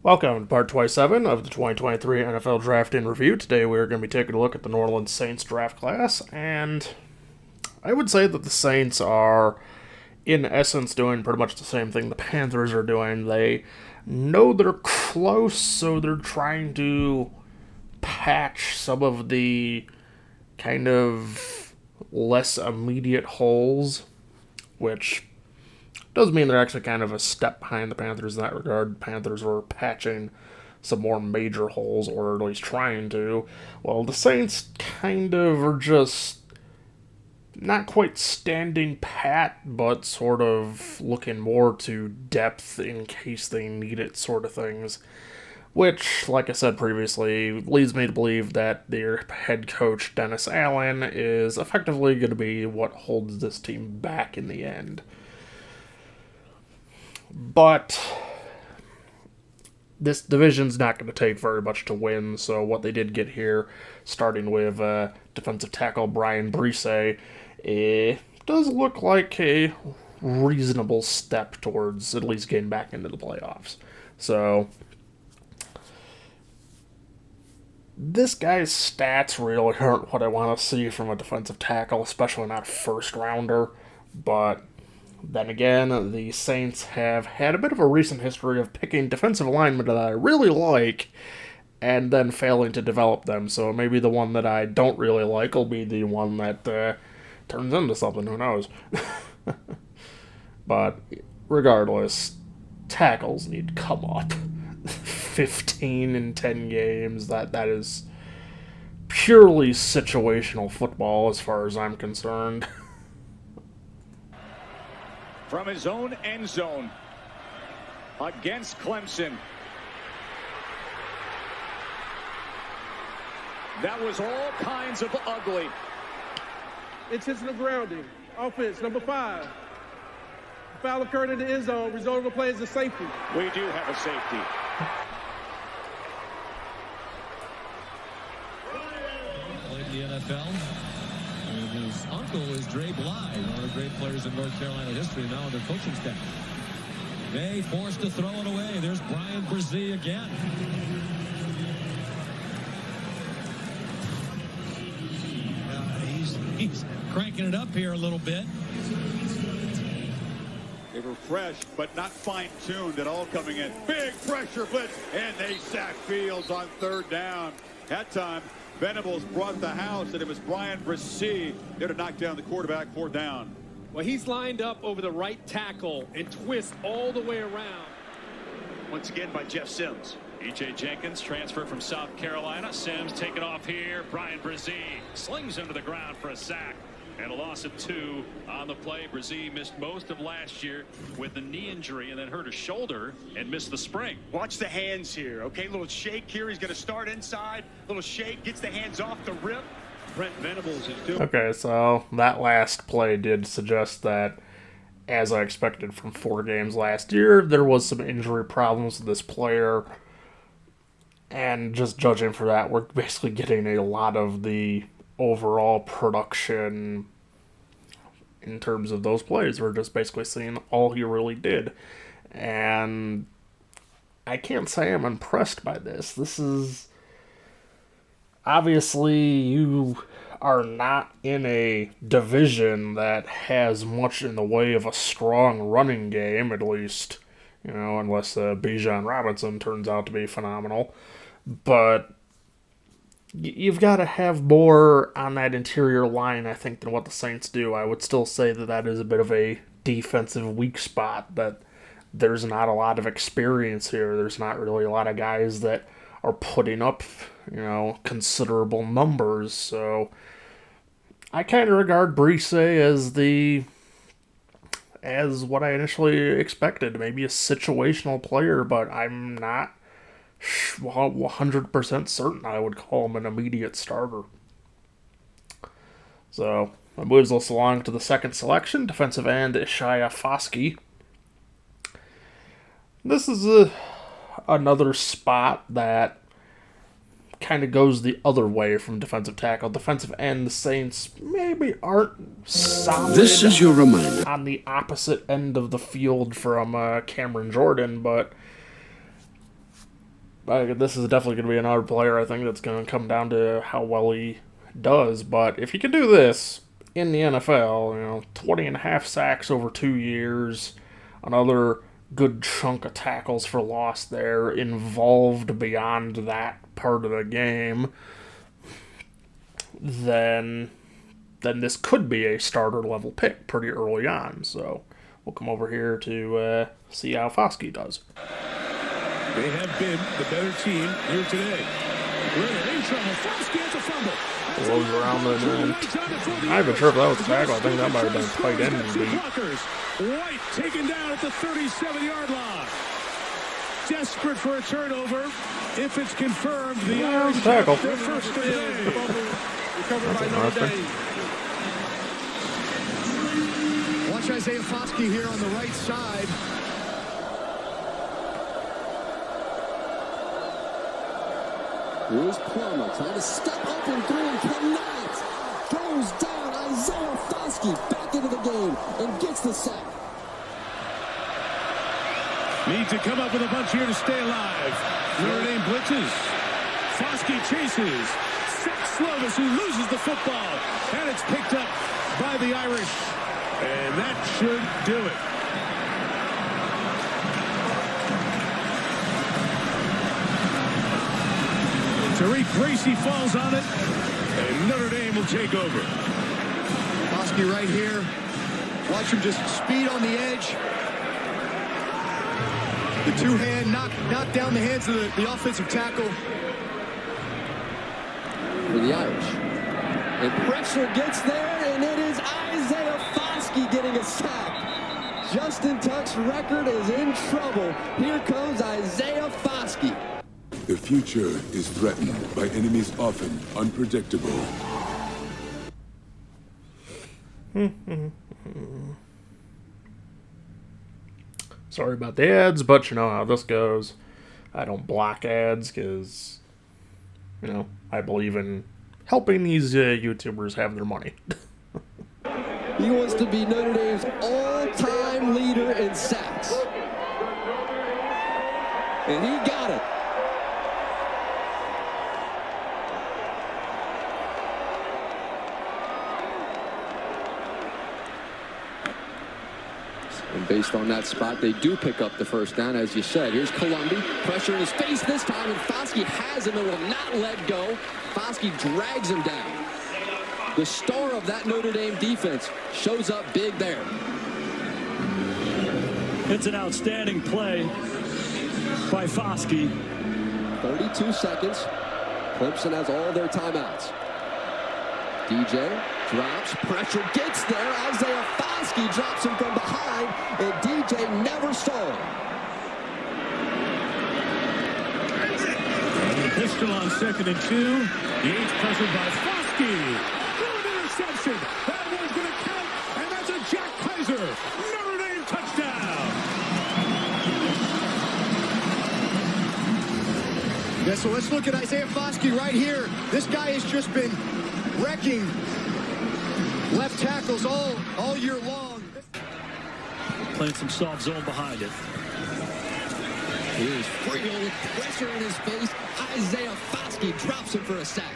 Welcome to part 27 of the 2023 NFL Draft in Review. Today we're going to be taking a look at the New Orleans Saints draft class, and I would say that the Saints are, in essence, doing pretty much the same thing the Panthers are doing. They know they're close, so they're trying to patch some of the kind of less immediate holes, which does mean they're actually kind of a step behind the Panthers in that regard. The Panthers were patching some more major holes, or at least trying to. Well, the Saints kind of are just not quite standing pat, but sort of looking more to depth in case they need it sort of things. Which, like I said previously, leads me to believe that their head coach, Dennis Allen, is effectively going to be what holds this team back in the end. But this division's not going to take very much to win, so what they did get here, starting with defensive tackle Bryan Bresee, does look like a reasonable step towards at least getting back into the playoffs. So this guy's stats really aren't what I want to see from a defensive tackle, especially not a first-rounder, but then again, the Saints have had a bit of a recent history of picking defensive linemen that I really like and then failing to develop them, so maybe the one that I don't really like will be the one that turns into something, who knows. But regardless, tackles need to come up. 15 in 10 games, that is purely situational football as far as I'm concerned. From his own end zone against Clemson. That was all kinds of ugly. Intentional grounding. Offense, number 5. Foul occurred in the end zone. Result of the play is a safety. We do have a safety. Played the NFL. And his uncle is Dre Bly, one of the great players in North Carolina history, now on their coaching staff. They forced to throw it away. There's Bryan Bresee again. He's cranking it up here a little bit. They were fresh, but not fine-tuned at all coming in. Big pressure blitz, and they sack Fields on third down. That time, Venables brought the house, and it was Bryan Bresee there to knock down the quarterback, fourth down. Well, he's lined up over the right tackle and twists all the way around. Once again by Jeff Sims. E.J. Jenkins transfer from South Carolina. Sims taken off here. Bryan Bresee slings him to the ground for a sack. And a loss of 2 on the play. Bresee missed most of last year with the knee injury and then hurt his shoulder and missed the spring. Watch the hands here, okay? Little shake here. He's going to start inside. Little shake, gets the hands off the rip. Brent Venables is doing. Okay, so that last play did suggest that, as I expected from 4 games last year, there was some injury problems with this player. And just judging for that, we're basically getting a lot of the overall production in terms of those plays. We're just basically seeing all he really did. And I can't say I'm impressed by this. This is... Obviously, you are not in a division that has much in the way of a strong running game, at least, unless Bijan Robinson turns out to be phenomenal. But you've got to have more on that interior line, I think, than what the Saints do. I would still say that is a bit of a defensive weak spot, that there's not a lot of experience here. There's not really a lot of guys that are putting up, considerable numbers. So I kind of regard Bresee as what I initially expected. Maybe a situational player, but I'm not 100% certain I would call him an immediate starter. So that moves us along to the second selection, defensive end Isaiah Foskey. This is another spot that kind of goes the other way from defensive tackle. Defensive end, the Saints maybe aren't solid. This is your reminder. On the opposite end of the field from Cameron Jordan, but this is definitely going to be another player I think that's going to come down to how well he does. But if he can do this in the NFL, 20 and a half sacks over 2 years, another good chunk of tackles for loss there, involved beyond that part of the game, then this could be a starter level pick pretty early on. So we'll come over here to see how Foskey does. They have been the better team here today. In trouble. Foskey has a fumble. Rolls around the end. I'm not even sure if that was a tackle. I think that might have been a tight end beat. White taken down at the 37-yard line. Desperate for a turnover. If it's confirmed, the Irish tackle. Their first today. Recovered by Notre Dame. Watch Isaiah Foskey here on the right side. Here's Plummer trying to step up and through and cannot. Goes down. Isaiah Foskey back into the game and gets the sack. Need to come up with a bunch here to stay alive. Notre Dame blitzes. Foskey chases. Sacks Slovis, who loses the football. And it's picked up by the Irish. And that should do it. Tariq Bracy falls on it, and Notre Dame will take over. Foskey right here. Watch him just speed on the edge. The two-hand knock down the hands of the offensive tackle. For the Irish. And pressure gets there, and it is Isaiah Foskey getting a sack. Justin Tuck's record is in trouble. Here comes Isaiah Foskey. The future is threatened by enemies often unpredictable. Sorry about the ads, but you know how this goes. I don't block ads because, I believe in helping these YouTubers have their money. He wants to be Notre Dame's all-time leader in sacks. And he got it. And based on that spot, they do pick up the first down, as you said. Here's Colombi, pressure in his face this time, and Foskey has him and will not let go. Foskey drags him down. The star of that Notre Dame defense shows up big there. It's an outstanding play by Foskey. 32 seconds. Clemson has all their timeouts. DJ drops, pressure gets there. Isaiah Foskey drops him from behind, and DJ never saw him. Pistol on 2nd and 2. Yates pressured by Foskey. Good interception. That one's going to count, and that's a Jack Kaiser Notre Dame touchdown. Yeah, so let's look at Isaiah Foskey right here. This guy has just been wrecking left tackles all year long. Playing some soft zone behind it. Here's Friel with pressure in his face. Isaiah Foskey drops him for a sack.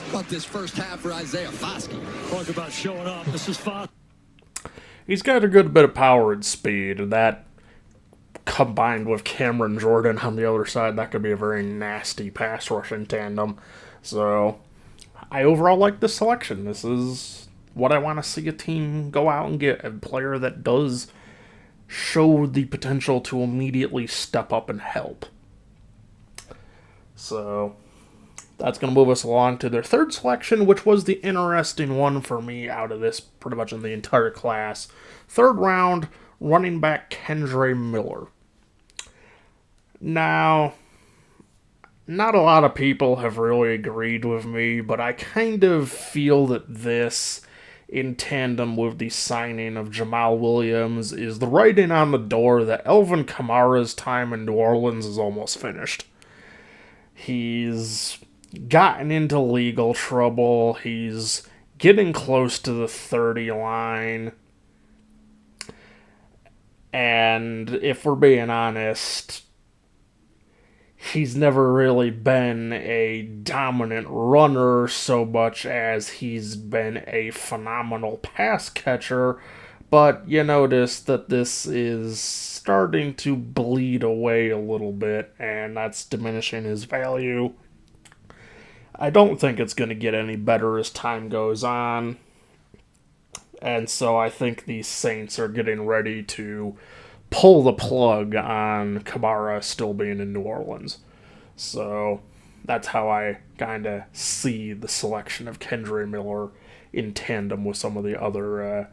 About this first half for Isaiah Foskey. Talk about showing up. This is Foskey. He's got a good bit of power and speed, and that combined with Cameron Jordan on the other side, that could be a very nasty pass rushing tandem. So I overall like this selection. This is what I want to see a team go out and get, a player that does show the potential to immediately step up and help. So that's going to move us along to their third selection, which was the interesting one for me out of this pretty much in the entire class. Third round, running back Kendre Miller. Now, not a lot of people have really agreed with me, but I kind of feel that this, in tandem with the signing of Jamal Williams, is the writing on the door that Alvin Kamara's time in New Orleans is almost finished. He's gotten into legal trouble. He's getting close to the 30 line. And if we're being honest, he's never really been a dominant runner so much as he's been a phenomenal pass catcher. But you notice that this is starting to bleed away a little bit, and that's diminishing his value. I don't think it's going to get any better as time goes on. And so I think these Saints are getting ready to pull the plug on Kamara still being in New Orleans. So that's how I kind of see the selection of Kendre Miller in tandem with some of the other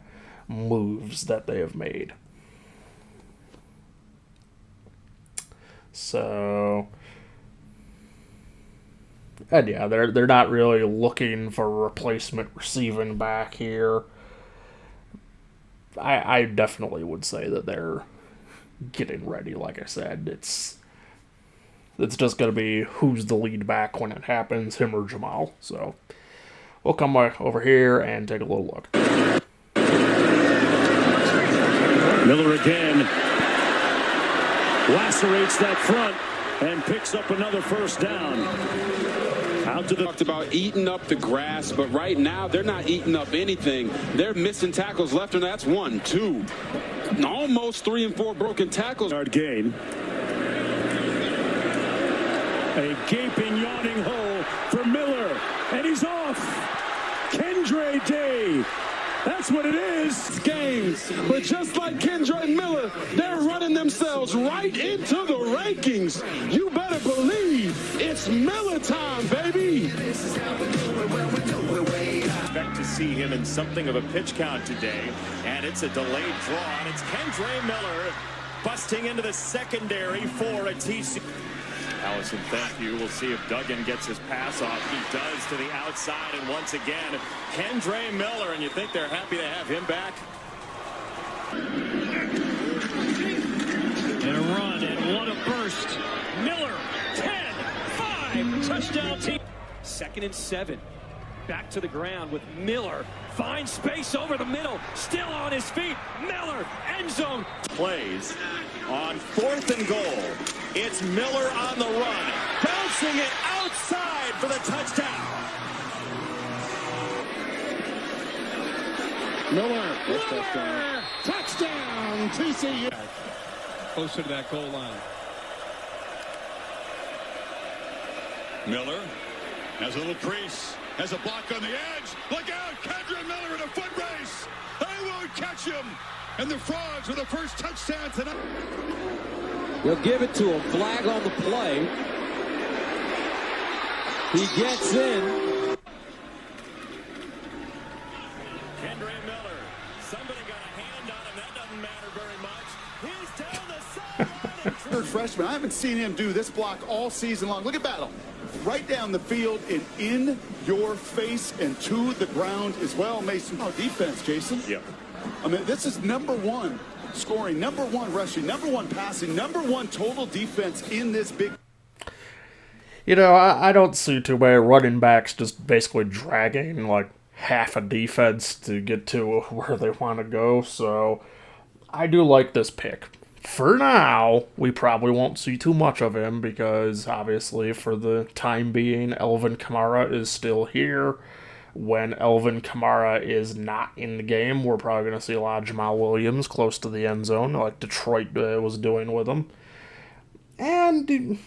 moves that they have made. So, and yeah, they're not really looking for a replacement receiving back here. I definitely would say that they're getting ready. Like I said, it's just going to be who's the lead back when it happens, him or Jamal. So we'll come back over here and take a little look. Miller again lacerates that front and picks up another first down. Out to the talked about eating up the grass, but right now they're not eating up anything. They're missing tackles left, and that's 1, 2, almost 3 and 4 broken tackles. Yard gain. A gaping, yawning hole for Miller, and he's off. Kendre Day. That's what it is. Games, but just like Kendre Miller, they're running themselves right into the rankings. You better believe it's Miller time, baby. Expect to see him in something of a pitch count today, and it's a delayed draw, and it's Kendre Miller busting into the secondary for a TC. Allison, thank you. We'll see if Duggan gets his pass off. He does to the outside, and once again, Kendre Miller, and you think they're happy to have him back? And a run, and what a burst. Miller, 10-5, touchdown team. 2nd and 7. Back to the ground with Miller. Finds space over the middle. Still on his feet. Miller, end zone. Plays on 4th and goal. It's Miller on the run. Bouncing it outside for the touchdown. Miller, touchdown, TCU. Closer to that goal line. Miller has a little crease, has a block on the edge. Look out, Kendre Miller in a foot race. They won't catch him. And the Frogs with the first touchdown tonight. They'll give it to him. Flag on the play. He gets in. Kendre Miller. Somebody got a hand on him. That doesn't matter very much. He's down the sideline. Third freshman. I haven't seen him do this block all season long. Look at Battle. Right down the field and in your face and to the ground as well. Mason. Oh, defense, Jason. Yep. I mean, this is #1 scoring, #1 rushing, #1 passing, #1 total defense in this big. You know, I don't see too many running backs just basically dragging like half a defense to get to where they want to go, so I do like this pick. For now, we probably won't see too much of him because obviously for the time being, Alvin Kamara is still here. When Alvin Kamara is not in the game, we're probably going to see a lot of Jamal Williams close to the end zone, like Detroit was doing with him. And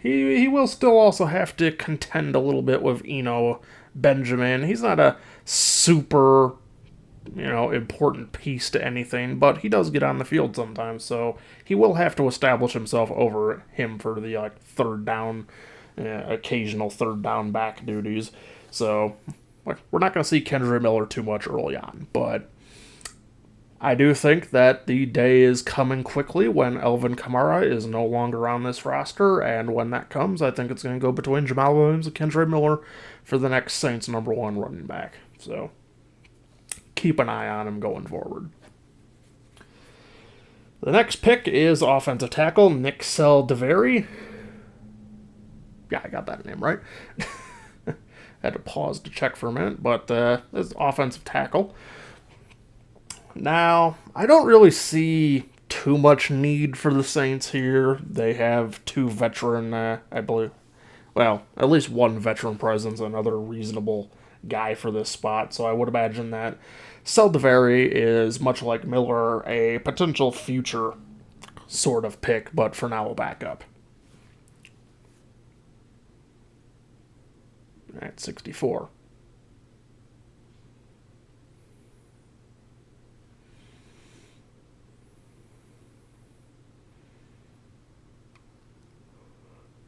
he will still also have to contend a little bit with Eno Benjamin. He's not a super, important piece to anything, but he does get on the field sometimes, so he will have to establish himself over him for the third down, occasional third down back duties. So, we're not going to see Kendre Miller too much early on, but I do think that the day is coming quickly when Alvin Kamara is no longer on this roster, and when that comes, I think it's going to go between Jamal Williams and Kendre Miller for the next Saints #1 running back. So, keep an eye on him going forward. The next pick is offensive tackle Nick Saldiveri. Yeah, I got that name right. Had to pause to check for a minute, but it's offensive tackle. Now, I don't really see too much need for the Saints here. They have two veteran, I believe, well, at least one veteran presence, another reasonable guy for this spot. So I would imagine that Saldiveri is, much like Miller, a potential future sort of pick, but for now a backup. At 64.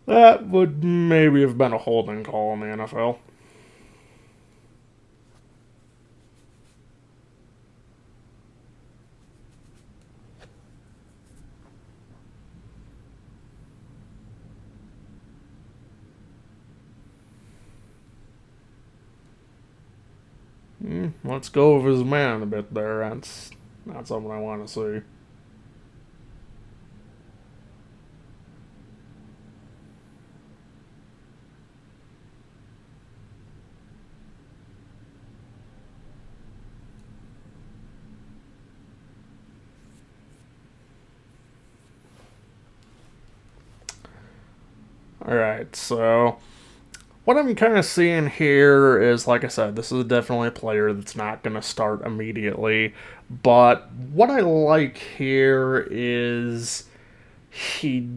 That would maybe have been a holding call in the NFL. Let's go with his man a bit there. That's not something I want to see. Alright, so what I'm kind of seeing here is, like I said, this is definitely a player that's not going to start immediately. But what I like here is he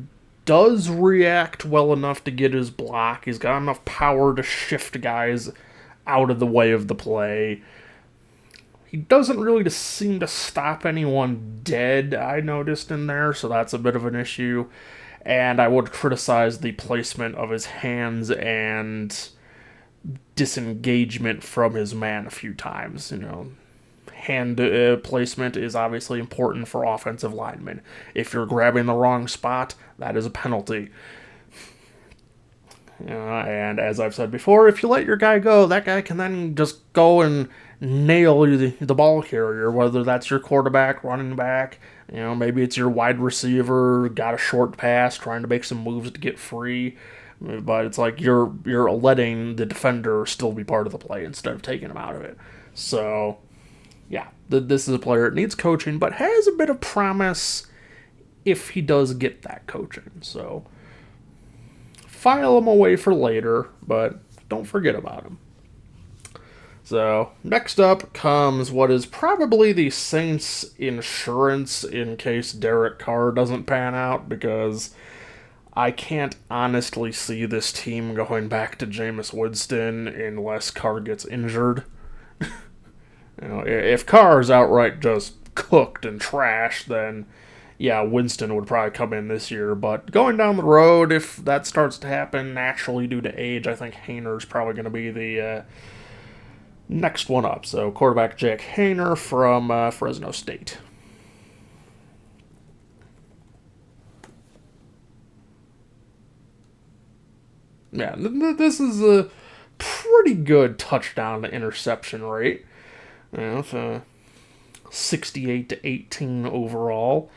does react well enough to get his block. He's got enough power to shift guys out of the way of the play. He doesn't really seem to stop anyone dead, I noticed in there, so that's a bit of an issue. And I would criticize the placement of his hands and disengagement from his man a few times. You know, hand placement is obviously important for offensive linemen. If you're grabbing the wrong spot, that is a penalty. And as I've said before, if you let your guy go, that guy can then just go and nail the ball carrier, whether that's your quarterback, running back, maybe it's your wide receiver, got a short pass, trying to make some moves to get free. But it's like you're letting the defender still be part of the play instead of taking him out of it. So, yeah, this is a player that needs coaching, but has a bit of promise if he does get that coaching. So, file him away for later, but don't forget about him. So, next up comes what is probably the Saints' insurance in case Derek Carr doesn't pan out, because I can't honestly see this team going back to Jameis Winston unless Carr gets injured. If Carr is outright just cooked and trashed, then yeah, Winston would probably come in this year. But going down the road, if that starts to happen naturally due to age, I think Hayner's probably going to be the next one up. So quarterback Jack Hayner from Fresno State. Yeah, this is a pretty good touchdown to interception rate. So 68 to 18 overall.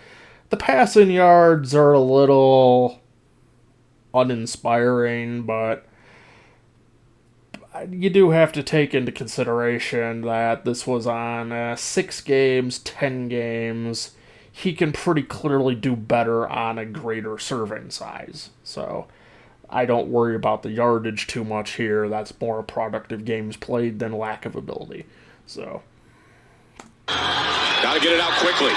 The passing yards are a little uninspiring, but you do have to take into consideration that this was on 6 games, 10 games. He can pretty clearly do better on a greater serving size. So I don't worry about the yardage too much here. That's more a product of games played than lack of ability. So got to get it out quickly.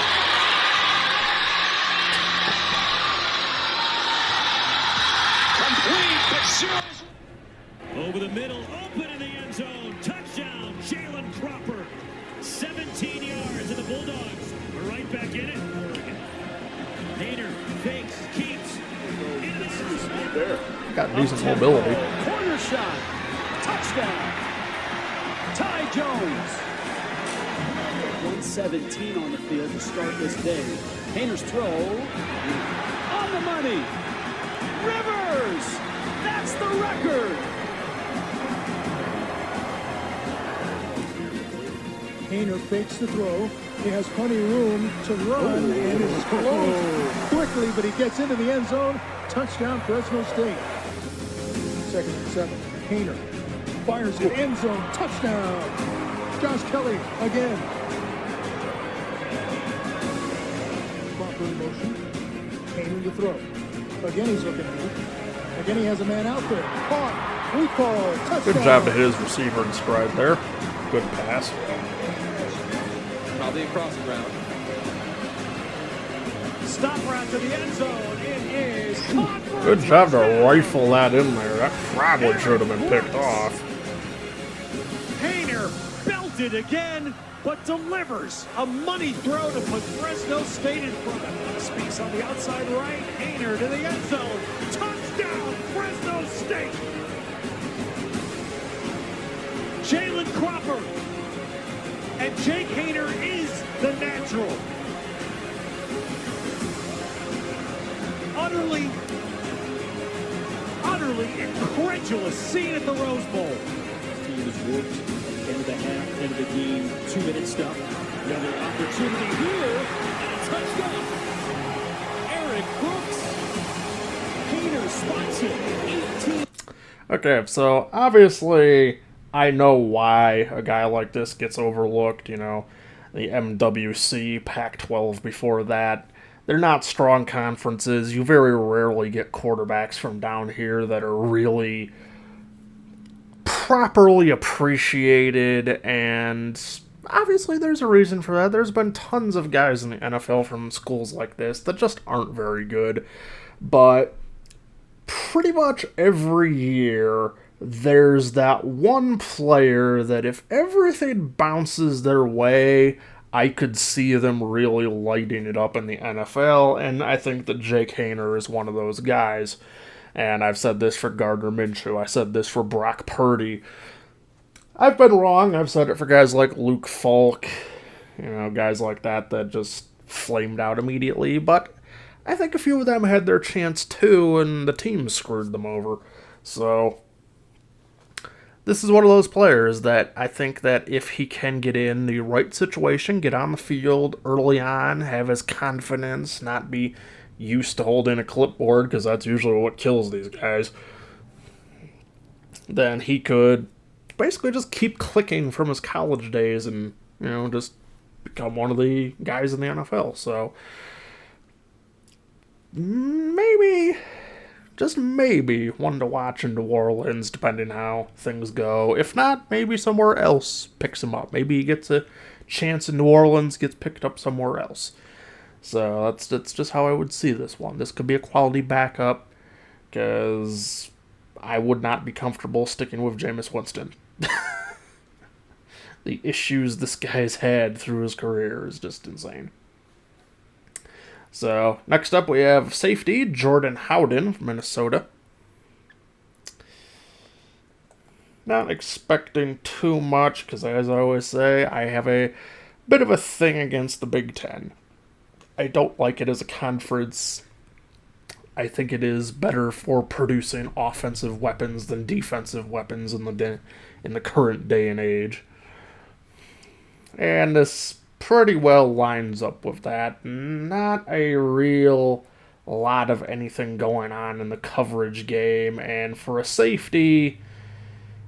Over the middle, open in the end zone. Touchdown, Jalen Cropper. 17 yards, and the Bulldogs are right back in it. Hayner fakes, keeps. There. Got decent mobility. Corner shot. Touchdown. Ty Jones. 117 on the field to start this day. Hayner's throw. On the money. Rivers. That's the record. Hayner fakes the throw. He has plenty of room to run and is close quickly, but he gets into the end zone. Touchdown, Fresno State. 2nd and 7. Hayner fires it, end zone, touchdown. Josh Kelly again. to throw. Again, he's looking at it. Again, he has a man out there. Caught. We call touchdown. Good job to hit his receiver in stride there. Good pass. Probably a crossing route. Stop route to the end zone. It is caught. Good job to rifle that in there. That probably should have been picked off. Haener belted again, but delivers a money throw to put Fresno State in front. Speaks on the outside right. Haener to the end zone. Touchdown, Fresno State. Jalen Cropper. And Jake Haener is the natural. Utterly incredulous scene at the Rose Bowl. This team is warped. End of the half, end of the game, 2-minute stuff. Another opportunity here, and a touchdown. Eric Brooks. Haener spots him. 18. Okay, so obviously I know why a guy like this gets overlooked, you know, the MWC, Pac-12 before that. They're not strong conferences. You very rarely get quarterbacks from down here that are really properly appreciated, and obviously there's a reason for that. There's been tons of guys in the NFL from schools like this that just aren't very good, but pretty much every year there's that one player that if everything bounces their way, I could see them really lighting it up in the NFL, and I think that Jake Haener is one of those guys. And I've said this for Gardner Minshew. I said this for Brock Purdy. I've been wrong. I've said it for guys like Luke Falk, you know, guys like that just flamed out immediately. But I think a few of them had their chance too, and the team screwed them over. So this is one of those players that I think that if he can get in the right situation, get on the field early on, have his confidence, not be used to holding a clipboard, because that's usually what kills these guys, then he could basically just keep clicking from his college days and, you know, just become one of the guys in the NFL. So maybe, just maybe, one to watch in New Orleans, depending how things go. If not, maybe somewhere else picks him up. Maybe he gets a chance in New Orleans, gets picked up somewhere else. So that's just how I would see this one. This could be a quality backup, because I would not be comfortable sticking with Jameis Winston. The issues this guy's had through his career is just insane. So, next up we have safety, Jordan Howden from Minnesota. Not expecting too much, because as I always say, I have a bit of a thing against the Big Ten. I don't like it as a conference. I think it is better for producing offensive weapons than defensive weapons in the current day and age. And this pretty well lines up with that. Not a real lot of anything going on in the coverage game, and for a safety,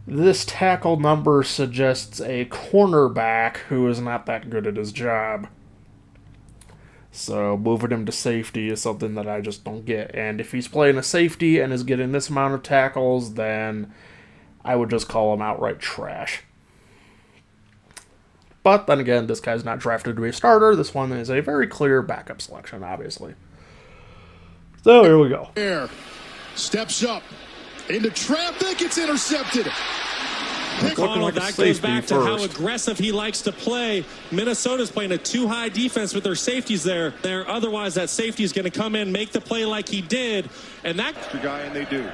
this tackle number suggests a cornerback who is not that good at his job. So moving him to safety is something that I just don't get. And if he's playing a safety and is getting this amount of tackles, then I would just call him outright trash. But then again, this guy's not drafted to be a starter. This one is a very clear backup selection, obviously. So here we go. Air steps up into traffic. It's intercepted. Like that goes back to how aggressive he likes to play. Minnesota's playing a too high defense with their safeties there. Otherwise, that safety is going to come in, make the play like he did, and that guy, and they do.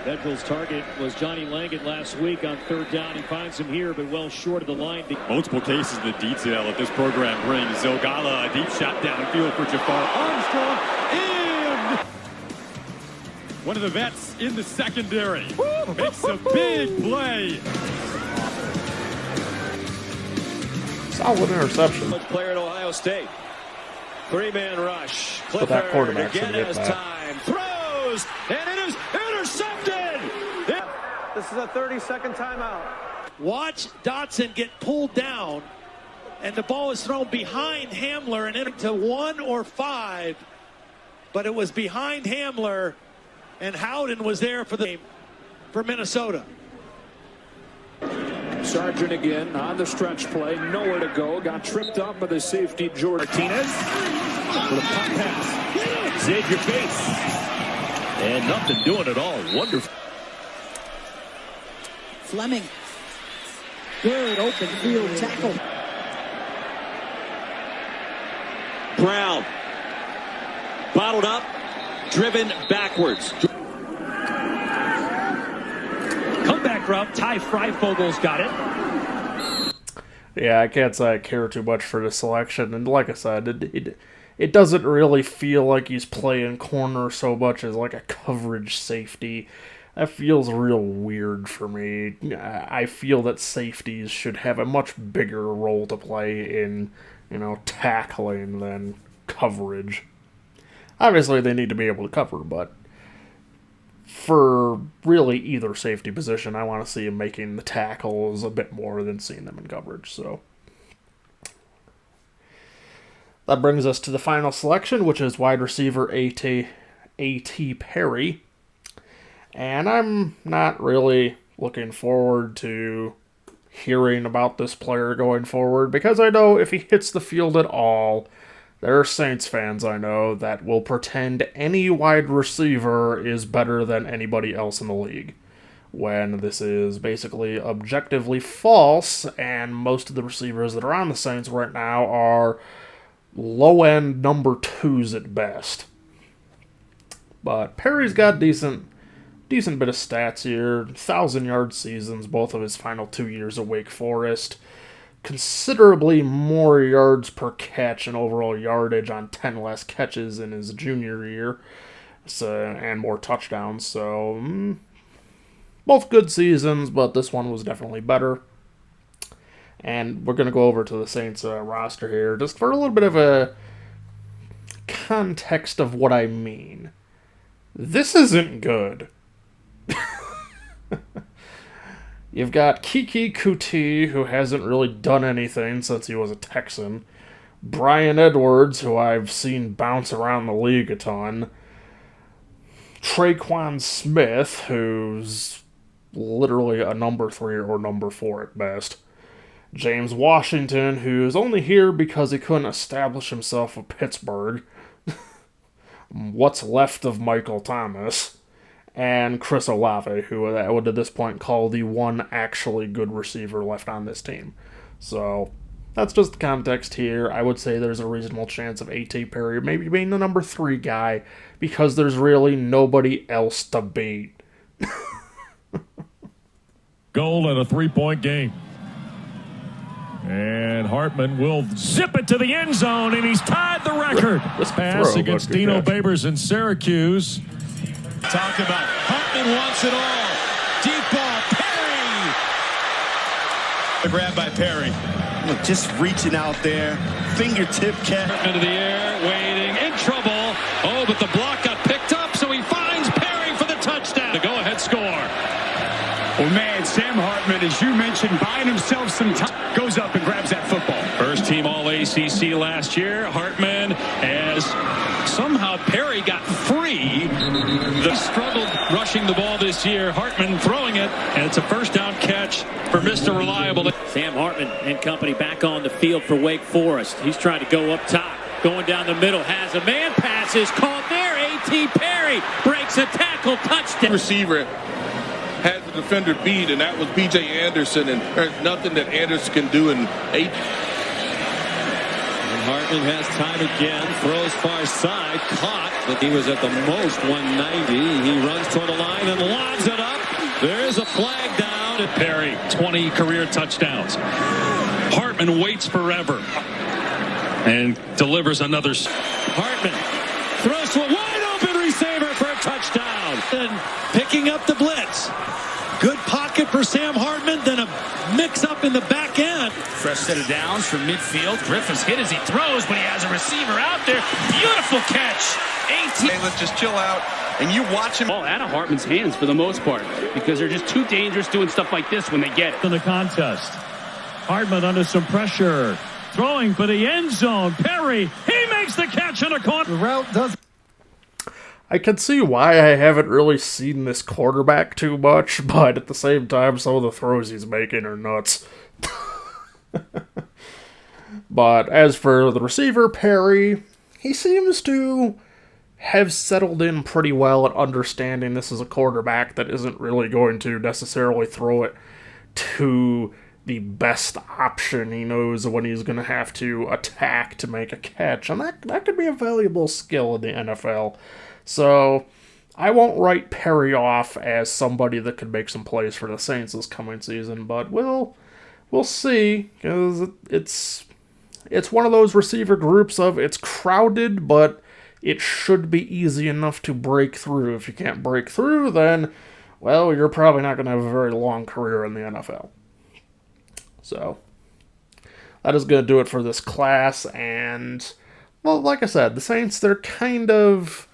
Bengal's target was Johnny Langan last week on third down. He finds him here, but well short of the line. Multiple cases in the detail that this program brings. Zogala, a deep shot downfield for Jafar Armstrong, and one of the vets in the secondary makes a big play. Solid interception. Player at Ohio State. Three-man rush. But that quarterback should get that. Time. Throws, and it is intercepted. This is a 30-second timeout. Watch Dotson get pulled down, and the ball is thrown behind Hamler and into 1 or 5. but it was behind Hamler, and Howden was there for the game for Minnesota. Sargent again on the stretch play, nowhere to go, got tripped up by the safety Jordan Martinez with a pop pass. Xavier Bates. And nothing doing at all. Wonderful. Fleming. Good open field tackle. Brown. Bottled up, driven backwards. Comeback route. Ty Freifogel's got it. Yeah, I can't say I care too much for the selection, and like I said, it doesn't really feel like he's playing corner so much as like a coverage safety. That feels real weird for me. I feel that safeties should have a much bigger role to play in, tackling than coverage. Obviously, they need to be able to cover, but for really either safety position, I want to see him making the tackles a bit more than seeing them in coverage. So that brings us to the final selection, which is wide receiver A.T. Perry. And I'm not really looking forward to hearing about this player going forward, because I know if he hits the field at all, there are Saints fans I know that will pretend any wide receiver is better than anybody else in the league, when this is basically objectively false, and most of the receivers that are on the Saints right now are low-end number 2s at best. But Perry's got decent bit of stats here. 1,000-yard seasons, both of his final 2 years at Wake Forest. Considerably more yards per catch and overall yardage on 10 less catches in his junior year. And more touchdowns. So, both good seasons, but this one was definitely better. And we're going to go over to the Saints roster here, just for a little bit of a context of what I mean. This isn't good. You've got Kiki Kuti, who hasn't really done anything since he was a Texan. Brian Edwards, who I've seen bounce around the league a ton. Traquan Smith, who's literally a number 3 or number 4 at best. James Washington, who's only here because he couldn't establish himself with Pittsburgh. What's left of Michael Thomas. And Chris Olave, who I would at this point call the one actually good receiver left on this team. So, that's just the context here. I would say there's a reasonable chance of A.T. Perry maybe being the number 3 guy, because there's really nobody else to beat. Goal and a 3-point game. And Hartman will zip it to the end zone, and he's tied the record. Pass against Dino Babers in Syracuse. Talk about Hartman wants it all. Deep ball, Perry. The grab by Perry. Look, just reaching out there. Fingertip catch. Into the air, waiting, in trouble. Oh, but the block got picked up, so he finds Perry for the touchdown. The go-ahead score. Well, man, Sam Hartman, as you mentioned, buying himself some time, goes up and grabs that football. First team All-ACC last year. Hartman, as somehow Perry got free. They struggled rushing the ball this year. Hartman throwing it, and it's a first down catch for Mr. Reliable. Sam Hartman and company back on the field for Wake Forest. He's trying to go up top. Going down the middle, has a man, pass is caught there. A.T. Perry breaks a tackle, touchdown. Receiver had the defender beat, and that was B.J. Anderson, and there's nothing that Anderson can do in 8. And Hartman has time again, throws far side, caught, but he was at the most 190. He runs toward the line and lobs it up. There is a flag down. Perry, 20 career touchdowns. Hartman waits forever and delivers another. Hartman throws to a wide open receiver for a touchdown. And picking up the blitz. Good pocket for Sam Hartman, then a mix-up in the back end. Fresh set of downs from midfield. Griffith's hit as he throws, but he has a receiver out there. Beautiful catch. 18. Hey, let's just chill out, and you watch him. Ball out of Hartman's hands for the most part, because they're just too dangerous doing stuff like this when they get it. In the contest, Hartman under some pressure. Throwing for the end zone. Perry, he makes the catch on a corner. The route does. I can see why I haven't really seen this quarterback too much, but at the same time, some of the throws he's making are nuts. But as for the receiver, Perry, he seems to have settled in pretty well at understanding this is a quarterback that isn't really going to necessarily throw it to the best option. He knows when he's going to have to attack to make a catch, and that could be a valuable skill in the NFL. So I won't write Perry off as somebody that could make some plays for the Saints this coming season, but we'll see, because it's one of those receiver groups of it's crowded, but it should be easy enough to break through. If you can't break through, then, well, you're probably not going to have a very long career in the NFL. So that is going to do it for this class, and, well, like I said, the Saints, they're kind of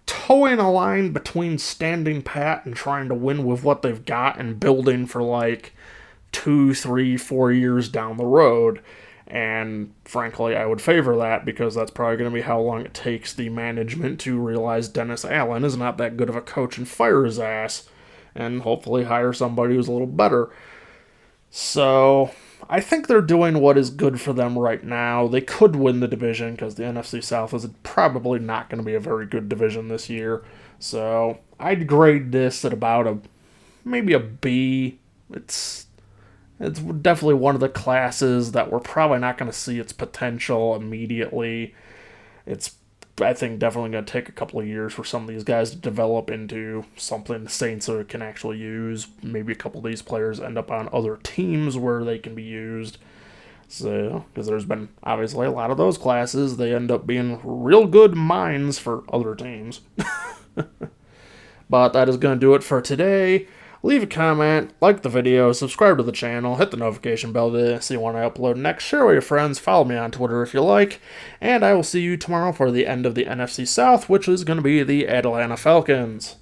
towing a line between standing pat and trying to win with what they've got and building for like 2, 3, 4 years down the road. And frankly, I would favor that, because that's probably going to be how long it takes the management to realize Dennis Allen is not that good of a coach and fire his ass, and hopefully hire somebody who's a little better. So I think they're doing what is good for them right now. They could win the division, because the NFC South is probably not going to be a very good division this year. So I'd grade this at about maybe a B. It's definitely one of the classes that we're probably not going to see its potential immediately. It's, I think, definitely going to take a couple of years for some of these guys to develop into something the Saints can actually use. Maybe a couple of these players end up on other teams where they can be used. So, because there's been obviously a lot of those classes, they end up being real good mines for other teams. But that is going to do it for today. Leave a comment, like the video, subscribe to the channel, hit the notification bell to see when I upload next, share with your friends, follow me on Twitter if you like, and I will see you tomorrow for the end of the NFC South, which is going to be the Atlanta Falcons.